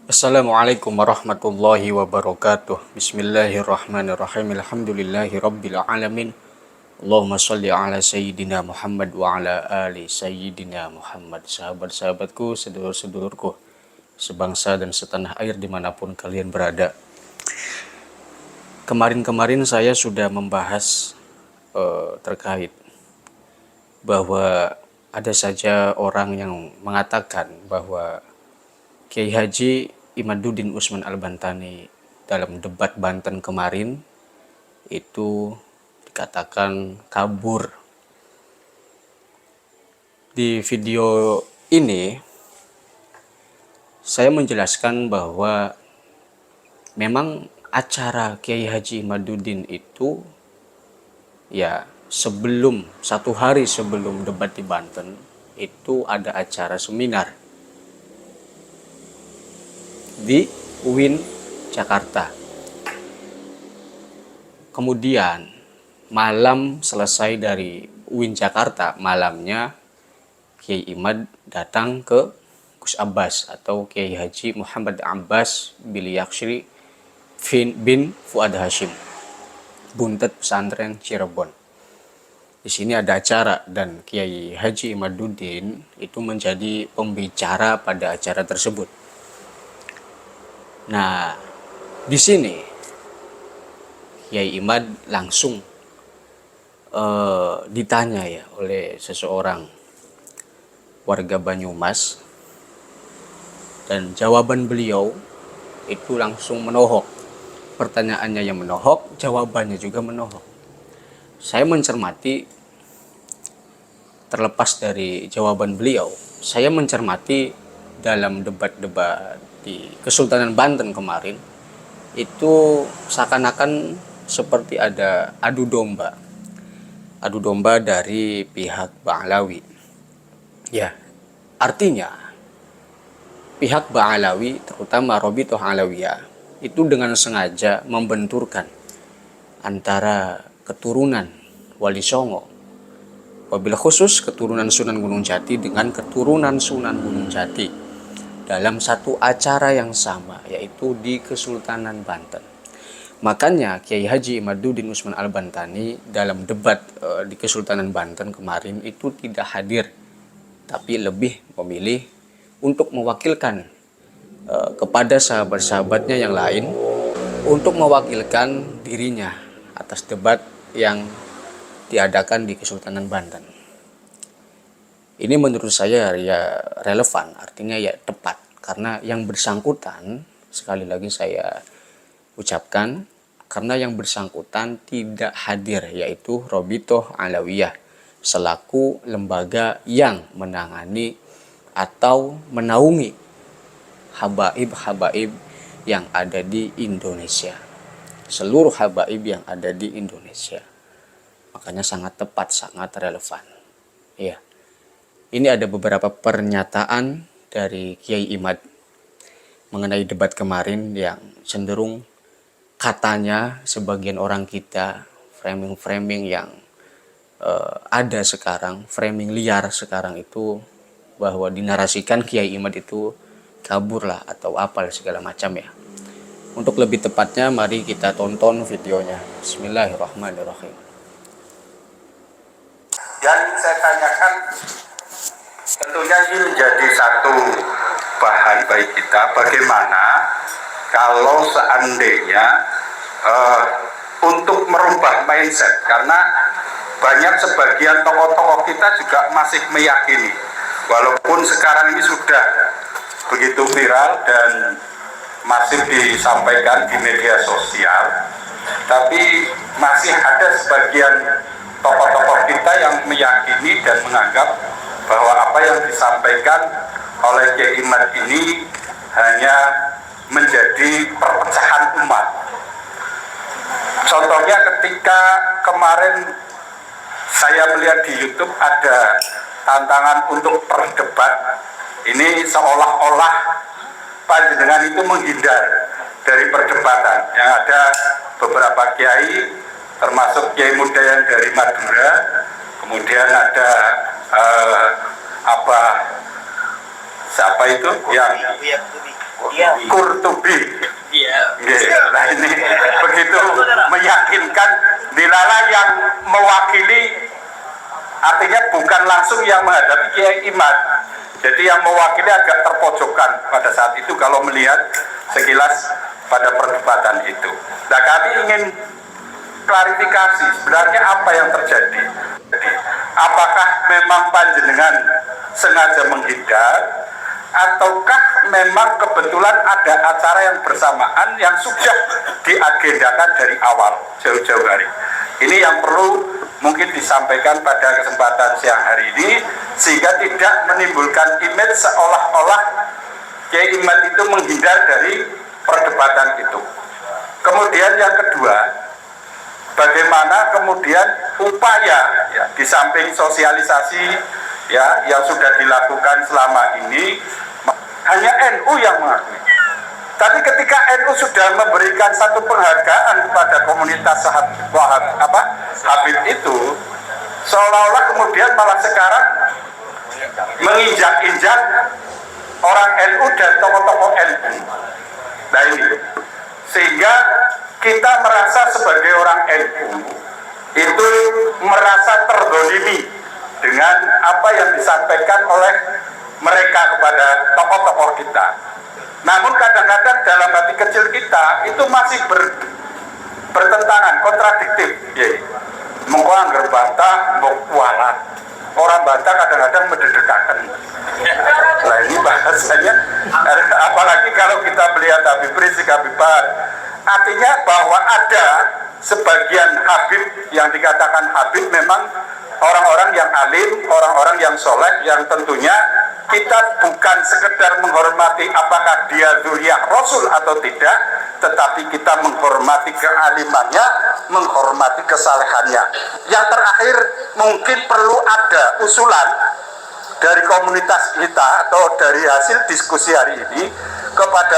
Assalamualaikum warahmatullahi wabarakatuh. Bismillahirrahmanirrahim. Alhamdulillahi rabbil alamin. Allahumma sholli ala sayyidina Muhammad wa ala ali sayyidina Muhammad. Sahabat-sahabatku, sedulur-sedulurku, sebangsa dan setanah air dimanapun kalian berada. Kemarin-kemarin saya sudah membahas terkait bahwa ada saja orang yang mengatakan bahwa Kiai Haji Imaduddin Usman Al-Bantani dalam debat Banten kemarin itu dikatakan kabur. Di video ini saya menjelaskan bahwa memang acara Kiai Haji Imaduddin itu ya satu hari sebelum debat di Banten itu ada acara seminar di UIN Jakarta. Kemudian malam selesai dari UIN Jakarta, malamnya Kiai Imad datang ke Gus Abbas atau Kiai Haji Muhammad Abbas bin Yaksri bin Fuad Hashim, Buntet Pesantren Cirebon. Di sini ada acara dan Kiai Haji Imaduddin itu menjadi pembicara pada acara tersebut. Nah, di sini Kiai Imad langsung ditanya ya oleh seseorang warga Banyumas, dan jawaban beliau itu langsung menohok. Pertanyaannya yang menohok, jawabannya juga menohok. Saya mencermati, terlepas dari jawaban beliau, saya mencermati dalam debat-debat di Kesultanan Banten kemarin itu seakan-akan seperti ada adu domba dari pihak Ba'alawi. Ya, artinya pihak Ba'alawi, terutama Robitoh Alawiyah, itu dengan sengaja membenturkan antara keturunan Wali Songo, wabil khusus keturunan Sunan Gunung Jati dengan keturunan Sunan Gunung Jati dalam satu acara yang sama, yaitu di Kesultanan Banten. Makanya Kiai Haji Imaduddin Usman Al-Bantani dalam debat di Kesultanan Banten kemarin itu tidak hadir, tapi lebih memilih untuk mewakilkan kepada sahabat-sahabatnya yang lain untuk mewakilkan dirinya atas debat yang diadakan di Kesultanan Banten. Ini menurut saya ya relevan, artinya ya tepat, karena yang bersangkutan, sekali lagi saya ucapkan, karena yang bersangkutan tidak hadir, yaitu Robitoh Alawiyah selaku lembaga yang menangani atau menaungi habaib-habaib yang ada di Indonesia, seluruh habaib yang ada di Indonesia. Makanya sangat tepat, sangat relevan. Ya. Ini ada beberapa pernyataan dari Kiai Imad mengenai debat kemarin yang cenderung katanya sebagian orang kita framing-framing yang ada sekarang, framing liar sekarang itu, bahwa dinarasikan Kiai Imad itu kabur lah atau apa segala macam ya. Untuk lebih tepatnya mari kita tonton videonya. Bismillahirrahmanirrahim. Yang saya tanyakan tentunya ini menjadi satu bahan bagi kita, bagaimana kalau seandainya untuk merubah mindset, karena banyak sebagian tokoh-tokoh kita juga masih meyakini, walaupun sekarang ini sudah begitu viral dan masih disampaikan di media sosial, tapi masih ada sebagian tokoh-tokoh kita yang meyakini dan menganggap bahwa apa yang disampaikan oleh Kiai Imad ini hanya menjadi perpecahan umat. Contohnya ketika kemarin saya melihat di YouTube ada tantangan untuk berdebat, ini seolah-olah panjenengan itu menghindar dari perdebatan. Yang ada beberapa kiai, termasuk Kiai muda yang dari Madura, kemudian ada siapa itu yang Qurtubi. Nah ini begitu meyakinkan, dilala yang mewakili, artinya bukan langsung yang menghadapi Kiai Imad, jadi yang mewakili agak terpojokkan pada saat itu kalau melihat sekilas pada perdebatan itu. Nah kami ingin klarifikasi sebenarnya apa yang terjadi. Jadi, apakah memang panjenengan sengaja menghindar, ataukah memang kebetulan ada acara yang bersamaan yang sudah diagendakan dari awal jauh-jauh hari. Ini yang perlu mungkin disampaikan pada kesempatan siang hari ini, sehingga tidak menimbulkan image seolah-olah Kiai Imad itu menghindar dari perdebatan itu. Kemudian yang kedua, bagaimana kemudian upaya ya, di samping sosialisasi ya yang sudah dilakukan selama ini, hanya NU yang mengakui. Tapi ketika NU sudah memberikan satu penghargaan kepada komunitas Habib itu, seolah-olah kemudian malah sekarang menginjak-injak orang NU dan tokoh-tokoh NU. Nah ini, sehingga kita merasa sebagai orang NU itu merasa terzalimi dengan apa yang disampaikan oleh mereka kepada tokoh-tokoh kita. Namun kadang-kadang dalam hati kecil kita itu masih bertentangan, kontradiktif. Mengko anggar bantah, mau kualat. Orang bantah kadang-kadang mendedekakan. Nah ini bahasanya, apalagi kalau kita melihat Habib Rizik, Habib Bahar, artinya bahwa ada sebagian Habib yang dikatakan Habib memang orang-orang yang alim, orang-orang yang soleh, yang tentunya kita bukan sekedar menghormati apakah dia dzurriyyah Rasul atau tidak, tetapi kita menghormati kealimannya, menghormati kesalehannya. Yang terakhir, mungkin perlu ada usulan dari komunitas kita atau dari hasil diskusi hari ini kepada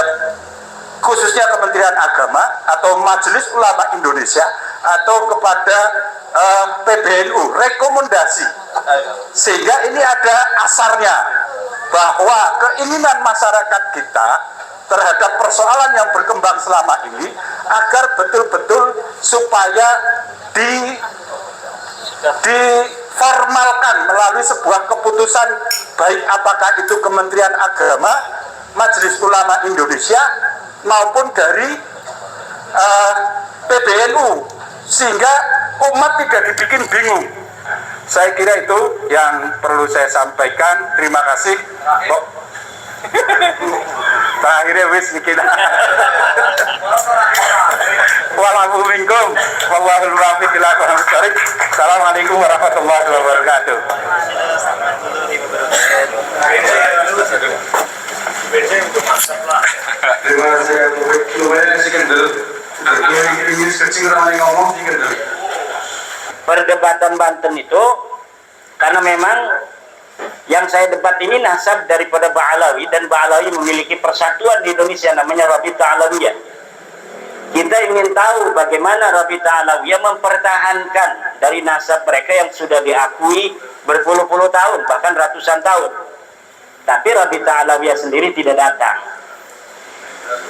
khususnya Kementerian Agama atau Majelis Ulama Indonesia atau kepada PBNU, rekomendasi sehingga ini ada asarnya bahwa keinginan masyarakat kita terhadap persoalan yang berkembang selama ini agar betul-betul supaya diformalkan melalui sebuah keputusan, baik apakah itu Kementerian Agama, Majelis Ulama Indonesia maupun dari PBNU, sehingga umat tidak dibikin bingung. Saya kira itu yang perlu saya sampaikan. Terima kasih. Terakhirnya wis bikin. Walaupun minkum, wallahul muwaffiq ila aqwamit thoriq. Assalamualaikum warahmatullahi wabarakatuh. Terima kasih. Lumayan sih kan dulu. Ini kecil ramai ngomong sih kan dulu. Perdebatan Banten itu karena memang yang saya debat ini nasab daripada Ba'alawi, dan Ba'alawi memiliki persatuan di Indonesia namanya Rabita Alawiyah. Kita ingin tahu bagaimana Rabita Alawiyah mempertahankan dari nasab mereka yang sudah diakui berpuluh-puluh tahun, bahkan ratusan tahun. Tapi Rabita Alawiyah sendiri tidak datang.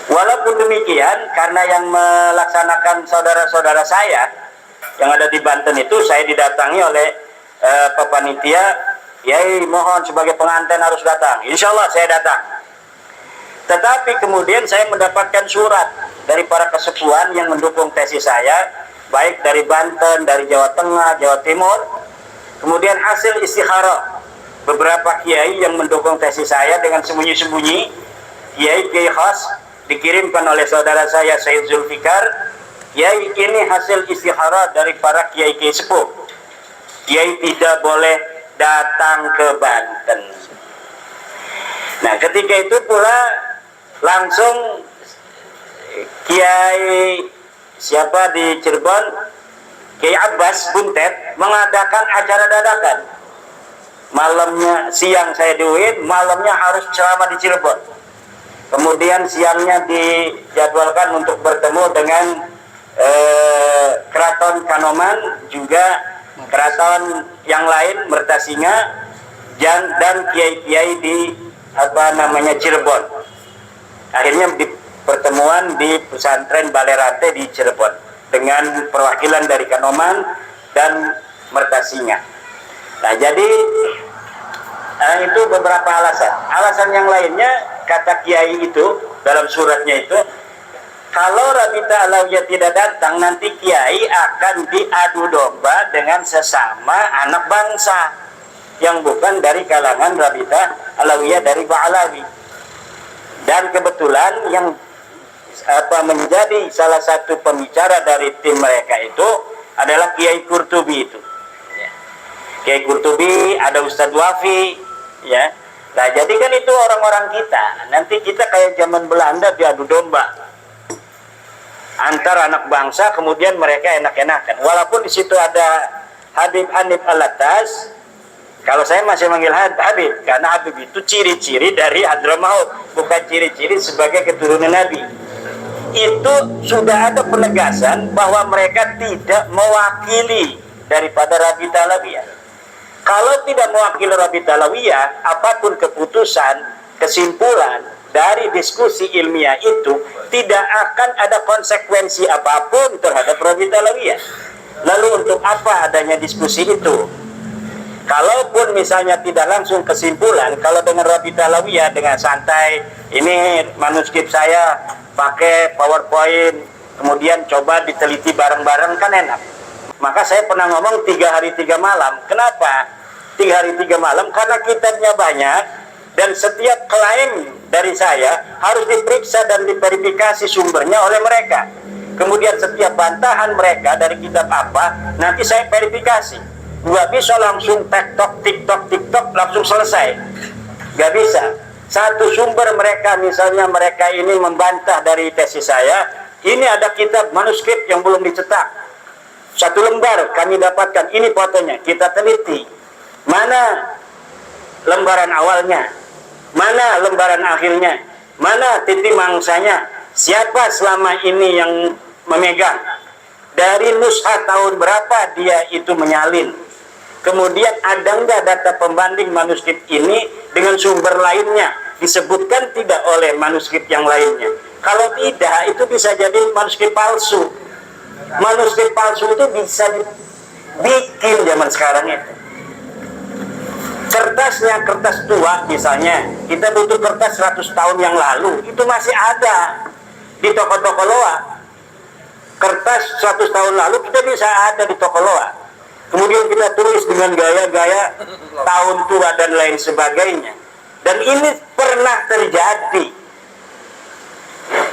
Walaupun demikian, karena yang melaksanakan saudara-saudara saya yang ada di Banten itu, saya didatangi oleh panitia, Yai mohon sebagai pengantin harus datang. Insya Allah saya datang. Tetapi kemudian saya mendapatkan surat dari para kesepuhan yang mendukung tesis saya, baik dari Banten, dari Jawa Tengah, Jawa Timur. Kemudian hasil istikharah beberapa kiai yang mendukung tesis saya dengan sembunyi-sembunyi, kiai khas dikirimkan oleh saudara saya Said Zulfikar. Kiai ini hasil istikharah dari para kiai sepuh. Kiai tidak boleh datang ke Banten. Nah, ketika itu pula langsung Kiai siapa di Cirebon, Kiai Abbas Buntet mengadakan acara dadakan. Malamnya, siang saya di UIN, malamnya harus ceramah di Cirebon. Kemudian siangnya dijadwalkan untuk bertemu dengan Keraton Kanoman, juga keraton yang lain Mertasinga, dan kiai-kiai di Cirebon. Akhirnya di pertemuan di pesantren Balerate di Cirebon dengan perwakilan dari Kanoman dan Mertasinga. Nah, jadi itu beberapa alasan. Alasan yang lainnya, kata Kiai itu dalam suratnya itu, kalau Rabita Alawiyah tidak datang, nanti Kiai akan diadu domba dengan sesama anak bangsa yang bukan dari kalangan Rabita Alawiyah dari Ba'alawi. Dan kebetulan yang menjadi salah satu pembicara dari tim mereka itu adalah Kiai Qurtubi itu. Kiai Qurtubi, ada Ustadz Wafi, ya. Nah, jadi kan itu orang-orang kita. Nanti kita kayak zaman Belanda diadu domba antar anak bangsa, kemudian mereka enak-enakan. Walaupun di situ ada Habib Hanif Alatas, kalau saya masih manggil Habib, karena Habib itu ciri-ciri dari Hadramaut, bukan ciri-ciri sebagai keturunan Nabi. Itu sudah ada penegasan bahwa mereka tidak mewakili daripada Rabita Alawiyah. Kalau tidak mewakili Rabita Alawiyah, apapun keputusan, kesimpulan dari diskusi ilmiah itu tidak akan ada konsekuensi apapun terhadap Rabita Alawiyah. Lalu untuk apa adanya diskusi itu? Kalaupun misalnya tidak langsung kesimpulan, kalau dengan Rabita Alawiyah dengan santai, ini manuskrip saya pakai PowerPoint, kemudian coba diteliti bareng-bareng, kan enak. Maka saya pernah ngomong 3 hari 3 malam. Kenapa 3 hari 3 malam? Karena kitabnya banyak dan setiap klaim dari saya harus diperiksa dan diverifikasi sumbernya oleh mereka. Kemudian setiap bantahan mereka dari kitab apa, nanti saya verifikasi. Nggak bisa langsung tiktok langsung selesai. Nggak bisa. Satu sumber mereka, misalnya mereka ini membantah dari tesis saya, ini ada kitab manuskrip yang belum dicetak. 1 lembar kami dapatkan, ini fotonya, kita teliti. Mana lembaran awalnya? Mana lembaran akhirnya? Mana titik mangsanya? Siapa selama ini yang memegang? Dari nushah tahun berapa dia itu menyalin? Kemudian ada nggak data pembanding manuskrip ini dengan sumber lainnya? Disebutkan tidak oleh manuskrip yang lainnya. Kalau tidak, itu bisa jadi manuskrip palsu. Manuskrip palsu itu bisa dibikin zaman sekarang itu. Kertasnya, kertas tua misalnya, kita butuh kertas 100 tahun yang lalu, itu masih ada di toko-toko loa. Kertas 100 tahun lalu kita bisa ada di toko loa. Kemudian kita tulis dengan gaya-gaya tahun tua dan lain sebagainya. Dan ini pernah terjadi.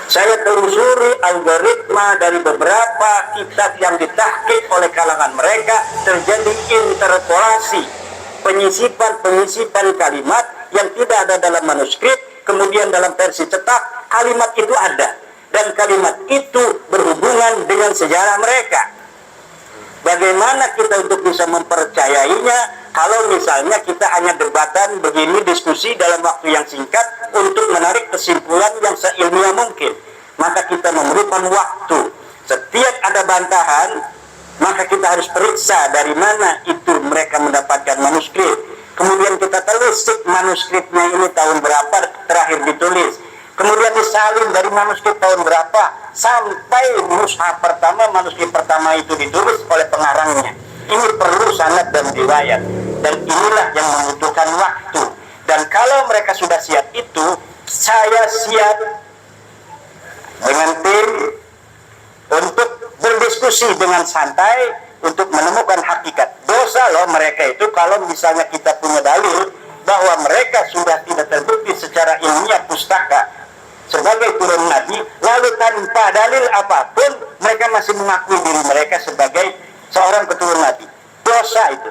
Saya telusuri algoritma dari beberapa kitab yang ditahqiq oleh kalangan mereka, terjadi interpolasi, penyisipan kalimat yang tidak ada dalam manuskrip, kemudian dalam versi cetak, kalimat itu ada. Dan kalimat itu berhubungan dengan sejarah mereka. Bagaimana kita untuk bisa mempercayainya kalau misalnya kita hanya debatan begini, diskusi dalam waktu yang singkat untuk menarik kesimpulan yang seilmiah mungkin. Maka kita memerlukan waktu. Setiap ada bantahan, maka kita harus periksa dari mana itu mereka mendapatkan manuskrip. Kemudian kita telisik manuskripnya ini tahun berapa terakhir ditulis. Kemudian disalin dari manuskrip tahun berapa sampai mushaf pertama, manuskrip pertama itu ditulis oleh pengarangnya. Ini perlu sanad dan riwayat, dan inilah yang membutuhkan waktu. Dan kalau mereka sudah siap itu, saya siap dengan tim untuk berdiskusi dengan santai untuk menemukan hakikat. Dosa loh mereka itu kalau misalnya kita punya dalil bahwa mereka sudah tidak terbukti secara ilmiah pustaka sebagai turun Nabi, lalu tanpa dalil apapun mereka masih mengakui diri mereka sebagai seorang keturunan Nabi. Dosa itu.